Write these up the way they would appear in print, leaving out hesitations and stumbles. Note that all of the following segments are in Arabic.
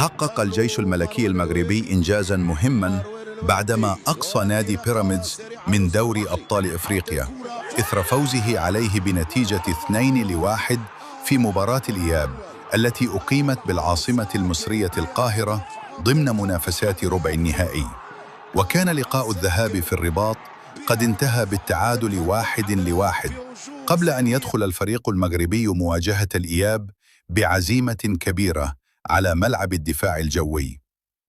حقق الجيش الملكي المغربي إنجازاً مهماً بعدما أقصى نادي بيراميدز من دوري أبطال إفريقيا إثر فوزه عليه بنتيجة 2-1 في مباراة الإياب التي أقيمت بالعاصمة المصرية القاهرة ضمن منافسات ربع النهائي. وكان لقاء الذهاب في الرباط قد انتهى بالتعادل 1-1 قبل أن يدخل الفريق المغربي مواجهة الإياب بعزيمة كبيرة على ملعب الدفاع الجوي.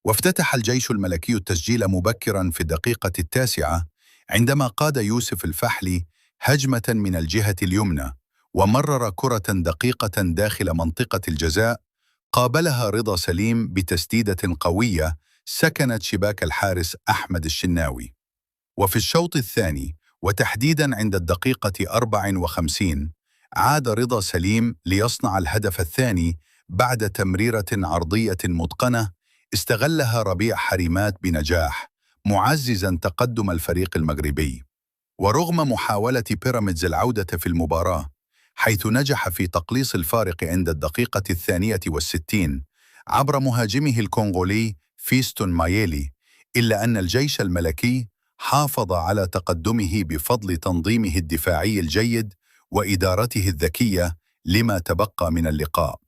وافتتح الجيش الملكي التسجيل مبكراً في الدقيقة 9 عندما قاد يوسف الفحلي هجمة من الجهة اليمنى ومرر كرة دقيقة داخل منطقة الجزاء، قابلها رضا سليم بتسديدة قوية سكنت شباك الحارس أحمد الشناوي. وفي الشوط الثاني وتحديداً عند الدقيقة 54 عاد رضا سليم ليصنع الهدف الثاني بعد تمريرة عرضية متقنة استغلها ربيع حريمات بنجاح، معززاً تقدم الفريق المغربي. ورغم محاولة بيراميدز العودة في المباراة حيث نجح في تقليص الفارق عند الدقيقة 62 عبر مهاجمه الكونغولي فيستون مايلي، إلا أن الجيش الملكي حافظ على تقدمه بفضل تنظيمه الدفاعي الجيد وإدارته الذكية لما تبقى من اللقاء.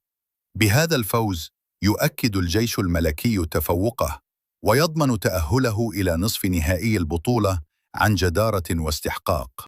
بهذا الفوز يؤكد الجيش الملكي تفوقه ويضمن تأهله إلى نصف نهائي البطولة عن جدارة واستحقاق.